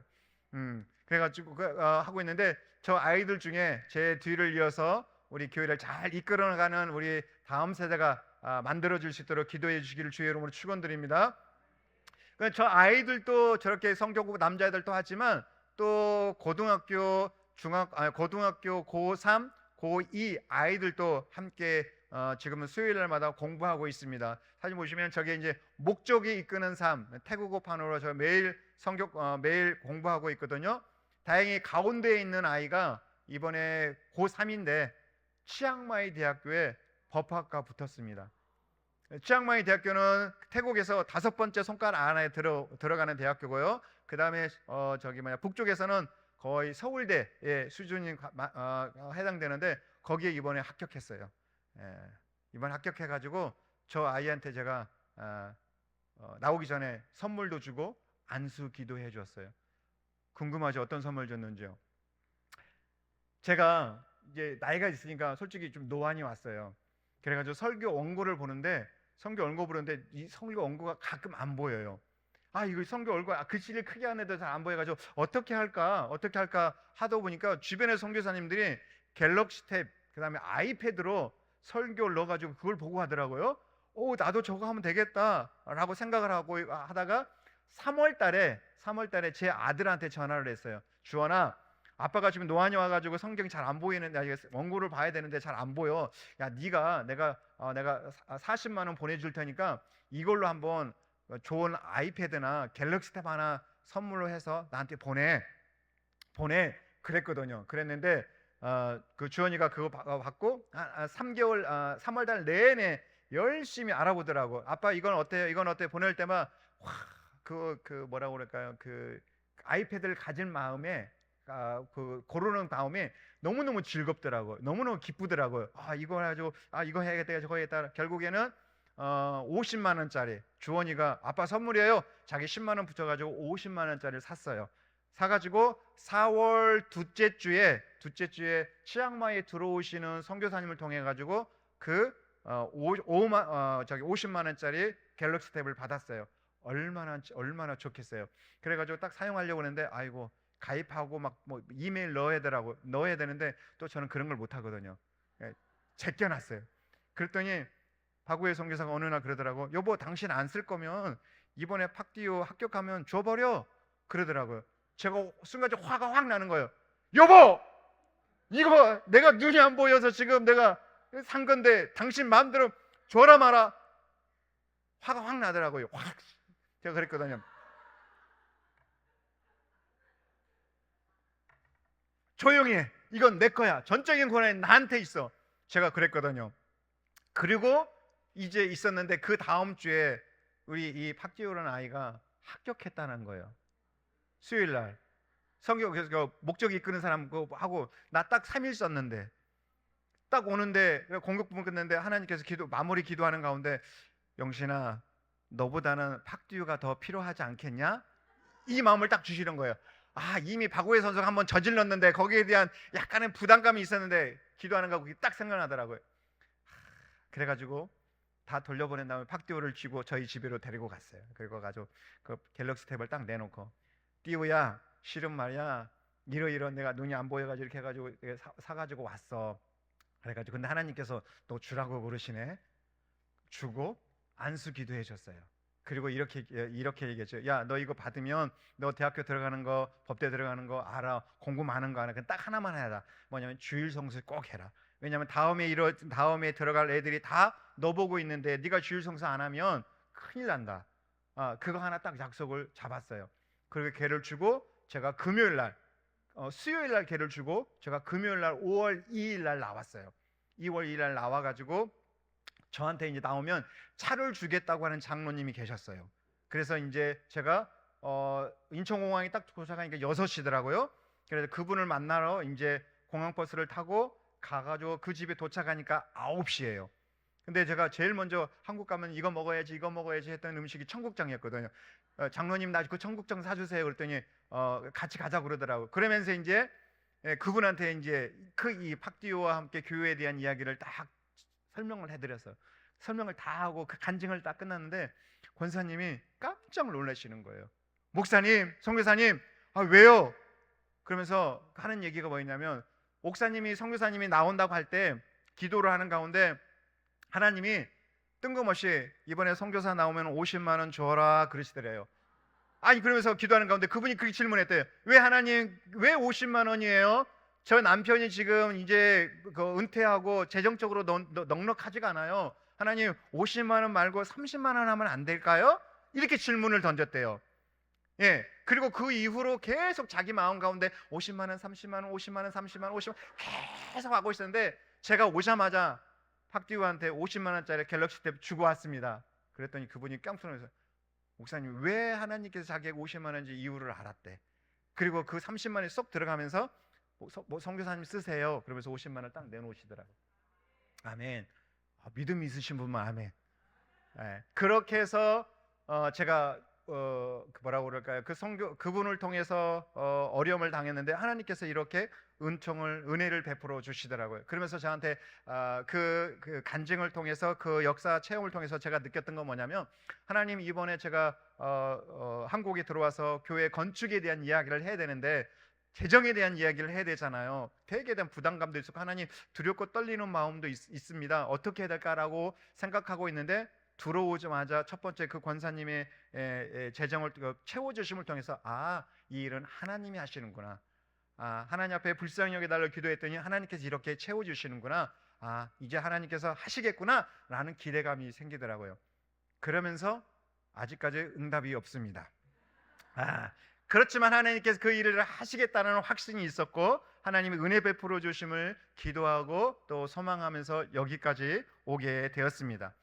그래가지고 하고 있는데 저 아이들 중에 제 뒤를 이어서 우리 교회를 잘 이끌어가는 우리 다음 세대가 만들어질 수 있도록 기도해 주시기를 주의 이름으로 축원드립니다. 저 아이들도 저렇게 성경 공부 남자애들도 하지만 또 고등학교 고3, 고2 아이들도 함께 지금은 수요일 날마다 공부하고 있습니다. 사진 보시면 저게 이제 목적이 이끄는 삶 태국어판으로 저 매일 매일 공부하고 있거든요. 다행히 가운데에 있는 아이가 이번에 고3인데 치앙마이 대학교에 법학과 붙었습니다. 치앙마이 대학교는 태국에서 5번째 손가락 안에 들어가는 대학교고요. 그 다음에 북쪽에서는 거의 서울대의 수준이 해당되는데 거기에 이번에 합격했어요. 이번 합격해가지고 저 아이한테 제가 나오기 전에 선물도 주고 안수 기도해 줬어요. 궁금하죠? 어떤 선물 줬는지요? 제가 이제 나이가 있으니까 솔직히 좀 노안이 왔어요. 그래가지고 설교 원고를 보는데 이 설교 원고가 가끔 안 보여요. 이거 설교 원고 글씨를 크게 하는데도 잘 안 보여가지고 어떻게 할까 하다 보니까 주변의 선교사님들이 갤럭시 탭 그다음에 아이패드로 설교를 넣어가지고 그걸 보고 하더라고요. 나도 저거 하면 되겠다라고 생각을 하고 하다가 3월달에 제 아들한테 전화를 했어요. 주원아, 아빠가 지금 노안이 와가지고 성경이 잘 안 보이는데 원고를 봐야 되는데 잘 안 보여. 야, 내가 40만 원 보내줄 테니까 이걸로 한번 좋은 아이패드나 갤럭시 탭 하나 선물로 해서 나한테 보내 그랬거든요. 그랬는데 그 주원이가 그거 받고 3월달 내내 열심히 알아보더라고. 아빠 이건 어때요? 이건 어때? 보낼 때만 뭐라고 그럴까요? 그 아이패드를 가질 마음에 고르는 다음에 너무너무 즐겁더라고요. 너무너무 기쁘더라고요. 이거 해가지고 이거 해야겠다 저거 해야겠다. 결국에는 50만 원짜리 주원이가 아빠 선물이에요. 자기 10만 원 붙여가지고 50만 원짜리를 샀어요. 사가지고 4월 둘째 주에 치앙마이에 들어오시는 선교사님을 통해 가지고 그 50만 원짜리 갤럭시 탭을 받았어요. 얼마나 좋겠어요. 그래가지고 딱 사용하려고 했는데 가입하고 뭐 이메일 넣어야 되는데 또 저는 그런 걸 못 하거든요. 제껴놨어요. 그랬더니 바구의 선교사가 어느 날 그러더라고. 여보, 당신 안 쓸 거면 이번에 팍디오 합격하면 줘버려 그러더라고요. 제가 순간적으로 화가 확 나는 거예요. 여보, 이거 내가 눈이 안 보여서 지금 내가 산 건데 당신 마음대로 줘라 마라. 화가 확 나더라고요. 제가 그랬거든요. 조용히 해. 이건 내 거야. 전적인 권한이 나한테 있어. 제가 그랬거든요. 그리고 이제 있었는데 그 다음 주에 우리 이 팍지오라는 아이가 합격했다는 거예요. 수요일 날 성경에서 목적이 이끄는 사람하고 나 딱 3일 썼는데 딱 오는데 공격 부분 끝냈는데 하나님께서 마무리 기도하는 가운데 영신아, 너보다는 팍디오가 더 필요하지 않겠냐? 이 마음을 딱 주시는 거예요. 이미 박우혜 선수가 한번 저질렀는데 거기에 대한 약간의 부담감이 있었는데 기도하는 거 딱 생각나더라고요. 그래가지고 다 돌려보낸 다음에 팍디오를 쥐고 저희 집으로 데리고 갔어요. 그리고 가지고 그 갤럭시 탭을 딱 내놓고 띠오야, 실은 말이야 이런 내가 눈이 안 보여가지고 이렇게 해가지고 사가지고 왔어. 그래가지고 근데 하나님께서 너 주라고 그러시네. 주고 안수 기도해 줬어요. 그리고 이렇게 얘기했죠. 야, 너 이거 받으면 너 대학교 들어가는 거, 법대 들어가는 거 알아. 공부 많은 거 알아. 딱 하나만 해라. 뭐냐면 주일 성수 꼭 해라. 왜냐면 다음에 들어갈 애들이 다 너 보고 있는데 네가 주일 성수 안 하면 큰일 난다. 그거 하나 딱 약속을 잡았어요. 그리고 걔를 주고 제가 금요일 날 수요일 날 걔를 주고 제가 금요일 날 5월 2일 날 나왔어요. 2월 2일 날 나와가지고 저한테 이제 나오면 차를 주겠다고 하는 장로님이 계셨어요. 그래서 이제 제가 인천공항에 딱 도착하니까 6시더라고요. 그래서 그분을 만나러 이제 공항버스를 타고 가가지고 그 집에 도착하니까 9시예요. 근데 제가 제일 먼저 한국 가면 이거 먹어야지 이거 먹어야지 했던 음식이 청국장이었거든요. 장로님 나 그 청국장 사주세요. 그랬더니 같이 가자 그러더라고요. 그러면서 이제 그분한테 이제 그 이 팍디오와 함께 교회에 대한 이야기를 딱 설명을 해드렸어요. 설명을 다 하고 그 간증을 딱 끝났는데 권사님이 깜짝 놀라시는 거예요. 목사님, 선교사님, 아 왜요? 그러면서 하는 얘기가 뭐였냐면 목사님이 선교사님이 나온다고 할 때 기도를 하는 가운데 하나님이 뜬금없이 이번에 선교사 나오면 50만 원 줘라 그러시더래요. 아니 그러면서 기도하는 가운데 그분이 그렇게 질문했대요. 왜 하나님 왜 50만 원이에요? 저 남편이 지금 이제 그 은퇴하고 재정적으로 넉넉하지가 않아요. 하나님 50만 원 말고 30만 원 하면 안 될까요? 이렇게 질문을 던졌대요. 예. 그리고 그 이후로 계속 자기 마음 가운데 50만 원, 30만 원, 50만 원, 30만 원, 50만 원 계속 하고 있었는데 제가 오자마자 팍디우한테 50만 원짜리 갤럭시 탭 주고 왔습니다. 그랬더니 그분이 깜짝 놀라서 목사님 왜 하나님께서 자기에게 50만 원인지 이유를 알았대. 그리고 그 30만 원이 쏙 들어가면서 선교사님 쓰세요. 그러면서 50만 원을 딱 내놓으시더라고요. 아멘. 믿음 있으신 분만 아멘. 네. 그렇게 해서 제가 뭐라고 그럴까요? 그분을 통해서 어려움을 당했는데 하나님께서 이렇게 은혜를 베풀어 주시더라고요. 그러면서 저한테 그 간증을 통해서 그 역사 체험을 통해서 제가 느꼈던 건 뭐냐면 하나님 이번에 제가 한국에 들어와서 교회 건축에 대한 이야기를 해야 되는데 재정에 대한 이야기를 해야 되잖아요. 되게 대한 부담감도 있고 하나님 두렵고 떨리는 마음도 있습니다. 어떻게 해야 될까라고 생각하고 있는데 들어오자마자 첫 번째 그 권사님의 재정을 채워주심을 통해서 이 일은 하나님이 하시는구나. 하나님 앞에 불쌍히 여겨달라고 기도했더니 하나님께서 이렇게 채워주시는구나. 이제 하나님께서 하시겠구나 라는 기대감이 생기더라고요. 그러면서 아직까지 응답이 없습니다. 그렇지만 하나님께서 그 일을 하시겠다는 확신이 있었고 하나님의 은혜 베풀어 주심을 기도하고 또 소망하면서 여기까지 오게 되었습니다.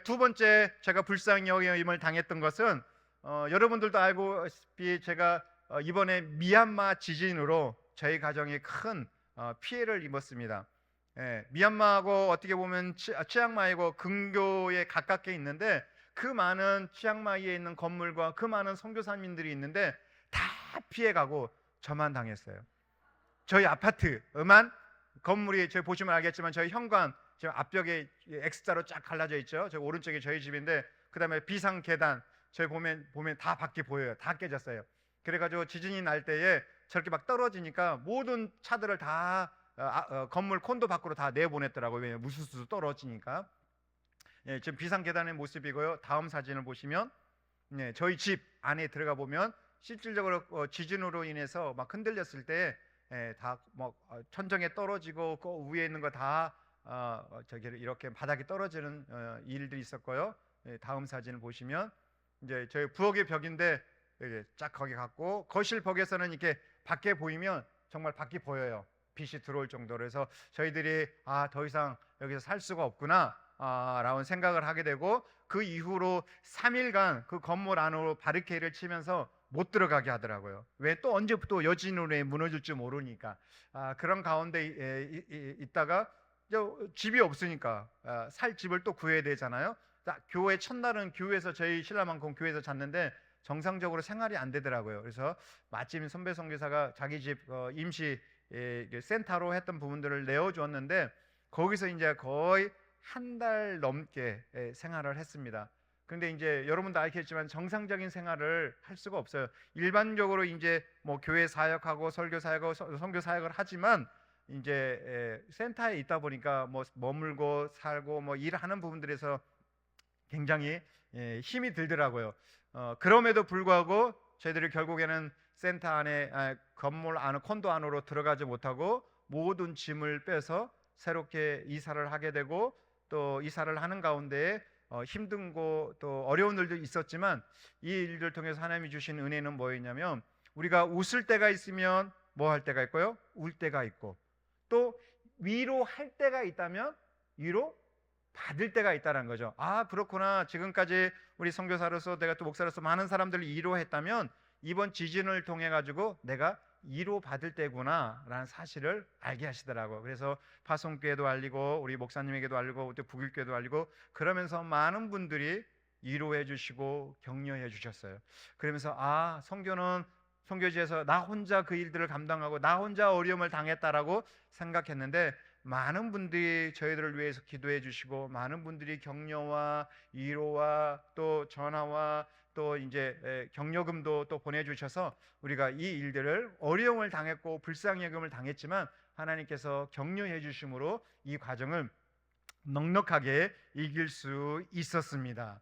두 번째 제가 불쌍히 여김을 당했던 것은 여러분들도 알고있다시피 제가 이번에 미얀마 지진으로 저희 가정이 큰 피해를 입었습니다. 미얀마하고 어떻게 보면 치앙마이고 근교에 가깝게 있는데 그 많은 치앙마이에 있는 건물과 그 많은 선교사님들이 있는데 다 피해가고 저만 당했어요. 저희 아파트만 건물이 저희 보시면 알겠지만 저희 현관 지금 앞벽에 X자로 쫙 갈라져 있죠. 저 오른쪽이 저희 집인데 그 다음에 비상 계단 저희 보면 다 밖에 보여요. 다 깨졌어요. 그래가지고 지진이 날 때에 저렇게 막 떨어지니까 모든 차들을 다 건물 콘도 밖으로 다 내보냈더라고요. 왜냐면 무수수 떨어지니까. 지금 비상 계단의 모습이고요. 다음 사진을 보시면 저희 집 안에 들어가 보면 실질적으로 지진으로 인해서 막 흔들렸을 때 다 뭐 천정에 떨어지고 그 위에 있는 거 다 저기 이렇게 바닥에 떨어지는 일들이 있었고요. 다음 사진을 보시면 이제 저희 부엌의 벽인데 쫙 거기 갔고 거실 벽에서는 이렇게 밖에 보이면 정말 밖이 보여요. 빛이 들어올 정도로. 그래서 저희들이 더 이상 여기서 살 수가 없구나 라는 생각을 하게 되고 그 이후로 3일간 그 건물 안으로 바리케이를 치면서 못 들어가게 하더라고요. 왜 또 언제부터 여진으로 무너질지 모르니까. 그런 가운데 있다가 집이 없으니까 살 집을 또 구해야 되잖아요. 교회 첫날은 교회에서 저희 신라만큼 교회에서 잤는데 정상적으로 생활이 안 되더라고요. 그래서 마침 선배 선교사가 자기 집 임시 센터로 했던 부분들을 내어주었는데 거기서 이제 거의 한 달 넘게 생활을 했습니다. 그런데 이제 여러분도 알겠지만 정상적인 생활을 할 수가 없어요. 일반적으로 이제 뭐 교회 사역하고 설교 사역하고 선교 사역을 하지만 이제 센터에 있다 보니까 뭐 머물고 살고 뭐 일하는 부분들에서 굉장히 힘이 들더라고요. 그럼에도 불구하고 저희들이 결국에는 센터 안에 건물 안 콘도 안으로 들어가지 못하고 모든 짐을 빼서 새롭게 이사를 하게 되고 또 이사를 하는 가운데 힘든고 또 어려운 일도 있었지만 이 일들을 통해서 하나님이 주신 은혜는 뭐였냐면 우리가 웃을 때가 있으면 뭐 할 때가 있고요? 울 때가 있고 또 위로할 때가 있다면 위로해야 받을 때가 있다는 거죠. 아, 그렇구나. 지금까지 우리 선교사로서 내가 또 목사로서 많은 사람들을 위로했다면 이번 지진을 통해 가지고 내가 위로 받을 때구나라는 사실을 알게 하시더라고요. 그래서 파송교회도 알리고 우리 목사님에게도 알리고 또 북일교회도 알리고 그러면서 많은 분들이 위로해 주시고 격려해 주셨어요. 그러면서 아, 선교는 선교지에서 나 혼자 그 일들을 감당하고 나 혼자 어려움을 당했다라고 생각했는데 많은 분들이 저희들을 위해서 기도해 주시고 많은 분들이 격려와 위로와 또 전화와 또 이제 격려금도 또 보내주셔서 우리가 이 일들을 어려움을 당했고 불쌍히여김을 당했지만 하나님께서 격려해 주심으로 이 과정을 넉넉하게 이길 수 있었습니다.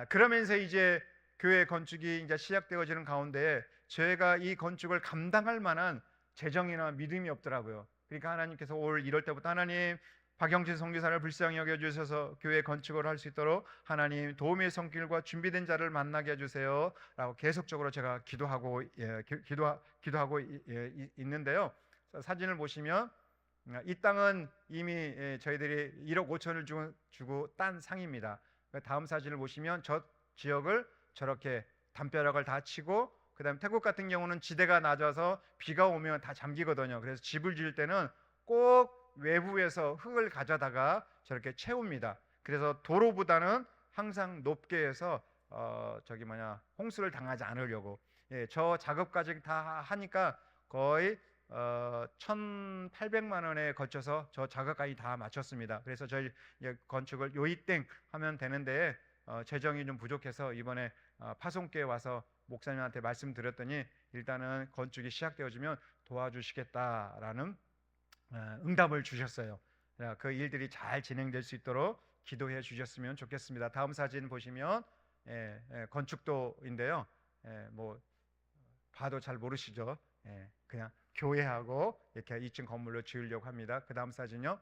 그러면서 이제 교회 건축이 이제 시작되어지는 가운데 저희가 이 건축을 감당할 만한 재정이나 믿음이 없더라고요. 그러니까 하나님께서 올 1월 때부터 하나님 박영진 선교사를 불쌍히 여겨주셔서 교회 건축을 할 수 있도록 하나님 도움의 손길과 준비된 자를 만나게 해주세요 라고 계속적으로 제가 기도하고 있는데요. 사진을 보시면 이 땅은 이미 저희들이 1억 5천을 주고 딴 상입니다. 다음 사진을 보시면 저 지역을 저렇게 담벼락을 다 치고 그 다음에 태국 같은 경우는 지대가 낮아서 비가 오면 다 잠기거든요. 그래서 집을 지을 때는 꼭 외부에서 흙을 가져다가 저렇게 채웁니다. 그래서 도로보다는 항상 높게 해서 홍수를 당하지 않으려고. 저 작업까지 다 하니까 거의 1,800만 원에 거쳐서 저 작업까지 다 마쳤습니다. 그래서 저희 건축을 요이땡 하면 되는데 재정이 좀 부족해서 이번에 파송교에 와서 목사님한테 말씀드렸더니 일단은 건축이 시작되어지면 도와주시겠다라는 응답을 주셨어요. 그 일들이 잘 진행될 수 있도록 기도해 주셨으면 좋겠습니다. 다음 사진 보시면 건축도인데요. 뭐 봐도 잘 모르시죠? 그냥 교회하고 이렇게 2층 건물로 지으려고 합니다. 그 다음 사진요.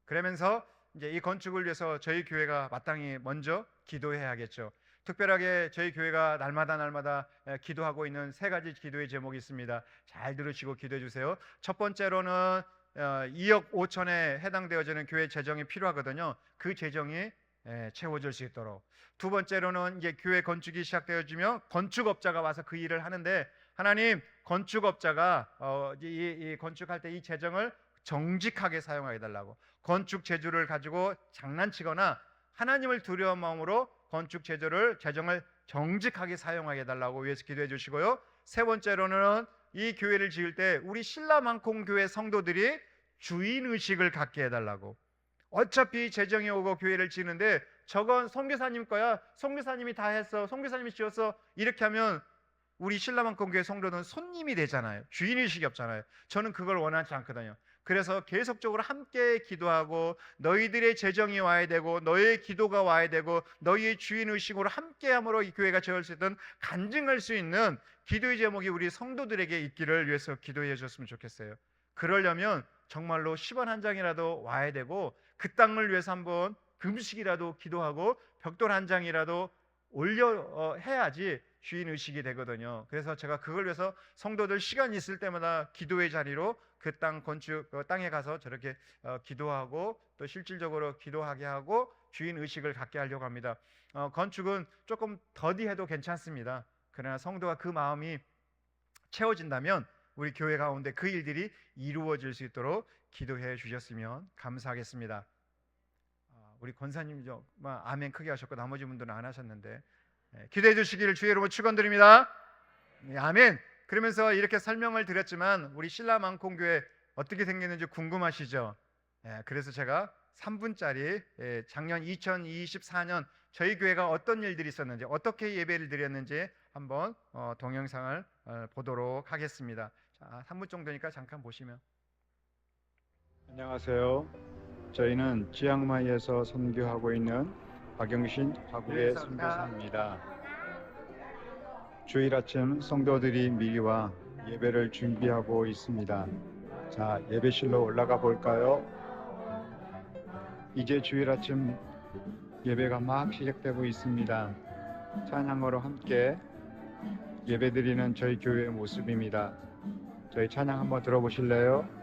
그러면서 이제 이 건축을 위해서 저희 교회가 마땅히 먼저 기도해야겠죠. 특별하게 저희 교회가 날마다 기도하고 있는 3가지 기도의 제목이 있습니다. 잘 들으시고 기도해 주세요. 첫 번째로는 2억 5천에 해당되어지는 교회 재정이 필요하거든요. 그 재정이 채워질 수 있도록. 두 번째로는 이제 교회 건축이 시작되어지면 건축업자가 와서 그 일을 하는데 하나님 건축업자가 이 건축할 때 이 재정을 정직하게 사용하게 해달라고. 건축 재주를 가지고 장난치거나 하나님을 두려운 마음으로 건축 재정을 정직하게 사용하게 해달라고 위해서 기도해 주시고요. 세 번째로는 이 교회를 지을 때 우리 신라만콩 교회 성도들이 주인의식을 갖게 해달라고. 어차피 재정이 오고 교회를 지는데 저건 선교사님 거야, 선교사님이 다 했어, 선교사님이 지었어, 이렇게 하면 우리 신라만콩 교회 성도는 손님이 되잖아요. 주인의식이 없잖아요. 저는 그걸 원하지 않거든요. 그래서 계속적으로 함께 기도하고 너희들의 재정이 와야 되고 너희의 기도가 와야 되고 너희의 주인의식으로 함께함으로 이 교회가 지을 수 있던 간증할 수 있는 기도의 제목이 우리 성도들에게 있기를 위해서 기도해 주셨으면 좋겠어요. 그러려면 정말로 10원 한 장이라도 와야 되고 그 땅을 위해서 한번 금식이라도 기도하고 벽돌 한 장이라도 올려 해야지 주인의식이 되거든요. 그래서 제가 그걸 위해서 성도들 시간 있을 때마다 기도의 자리로 그 땅 건축 땅에 가서 저렇게 기도하고 또 실질적으로 기도하게 하고 주인의식을 갖게 하려고 합니다. 건축은 조금 더디해도 괜찮습니다. 그러나 성도가 그 마음이 채워진다면 우리 교회 가운데 그 일들이 이루어질 수 있도록 기도해 주셨으면 감사하겠습니다. 우리 권사님 좀 아멘 크게 하셨고 나머지 분들은 안 하셨는데 기도해 주시기를 주의 이름으로 축원드립니다. 아멘. 그러면서 이렇게 설명을 드렸지만 우리 신라만콩교회 어떻게 생겼는지 궁금하시죠? 그래서 제가 3분짜리 작년 2024년 저희 교회가 어떤 일들이 있었는지 어떻게 예배를 드렸는지 한번 동영상을 보도록 하겠습니다. 자, 3분 정도니까 잠깐 보시면. 안녕하세요. 저희는 치앙마이에서 선교하고 있는 박영신 화구의 선교사입니다. 주일 아침 성도들이 미리 와 예배를 준비하고 있습니다. 자, 예배실로 올라가 볼까요? 이제 주일 아침 예배가 막 시작되고 있습니다. 찬양으로 함께 예배드리는 저희 교회의 모습입니다. 저희 찬양 한번 들어보실래요?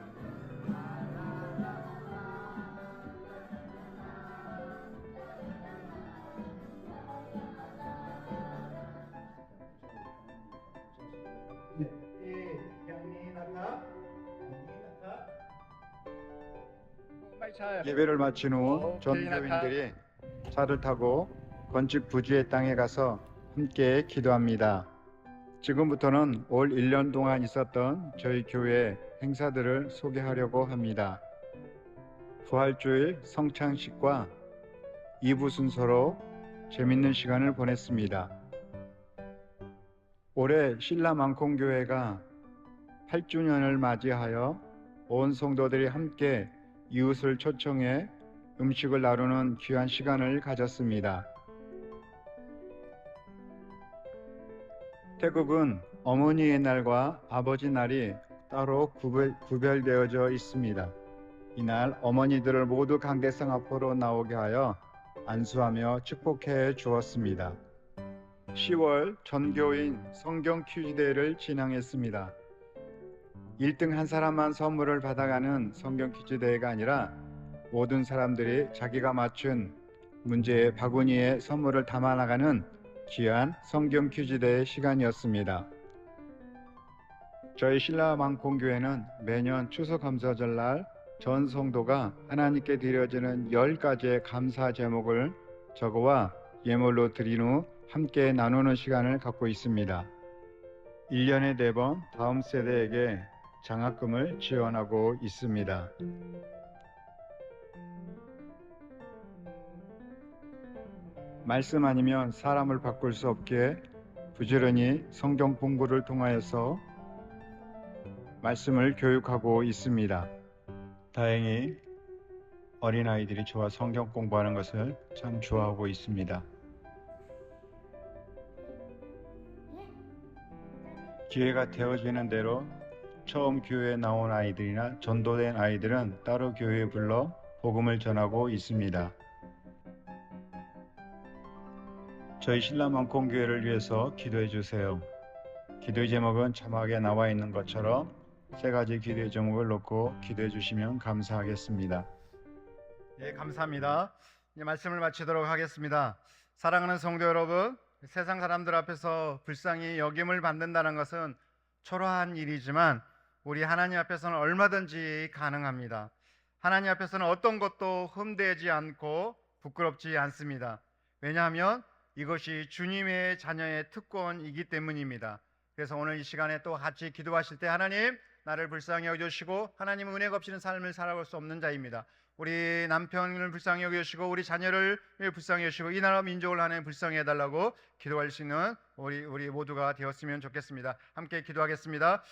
예배를 마친 후 전교인들이 차를 타고 건축 부지의 땅에 가서 함께 기도합니다. 지금부터는 올 1년 동안 있었던 저희 교회 행사들을 소개하려고 합니다. 부활주일 성찬식과 2부 순서로 재밌는 시간을 보냈습니다. 올해 신라만콩교회가 8주년을 맞이하여 온 성도들이 함께 이웃을 초청해 음식을 나누는 귀한 시간을 가졌습니다. 태국은 어머니의 날과 아버지 날이 따로 구별되어져 있습니다. 이날 어머니들을 모두 강대상 앞으로 나오게 하여 안수하며 축복해 주었습니다. 10월 전교인 성경 퀴즈 대회를 진행했습니다. 1등 한 사람만 선물을 받아가는 성경 퀴즈 대회가 아니라 모든 사람들이 자기가 맞춘 문제의 바구니에 선물을 담아나가는 귀한 성경 퀴즈 대회 시간이었습니다. 저희 신라만콩교회는 매년 추수감사절날 전 성도가 하나님께 드려지는 10가지의 감사 제목을 적어와 예물로 드린 후 함께 나누는 시간을 갖고 있습니다. 1년에 4번 다음 세대에게 장학금을 지원하고 있습니다. 말씀 아니면 사람을 바꿀 수 없기에 부지런히 성경 공부를 통하여서 말씀을 교육하고 있습니다. 다행히 어린아이들이 저와 성경 공부하는 것을 참 좋아하고 있습니다. 기회가 되어지는 대로 처음 교회에 나온 아이들이나 전도된 아이들은 따로 교회에 불러 복음을 전하고 있습니다. 저희 신라만콩교회를 위해서 기도해 주세요. 기도의 제목은 자막에 나와 있는 것처럼 3가지 기도의 제목을 놓고 기도해 주시면 감사하겠습니다. 예, 감사합니다. 이제 말씀을 마치도록 하겠습니다. 사랑하는 성도 여러분, 세상 사람들 앞에서 불쌍히 여김을 받는다는 것은 초라한 일이지만 우리 하나님 앞에서는 얼마든지 가능합니다. 하나님 앞에서는 어떤 것도 흠되지 않고 부끄럽지 않습니다. 왜냐하면 이것이 주님의 자녀의 특권이기 때문입니다. 그래서 오늘 이 시간에 또 같이 기도하실 때 하나님 나를 불쌍히 여겨주시고 하나님은 은혜가 없이는 삶을 살아갈 수 없는 자입니다. 우리 남편을 불쌍히 여겨주시고 우리 자녀를 불쌍히 여겨주시고 이 나라 민족을 하나님 불쌍히 해달라고 기도할 수 있는 우리 모두가 되었으면 좋겠습니다. 함께 기도하겠습니다.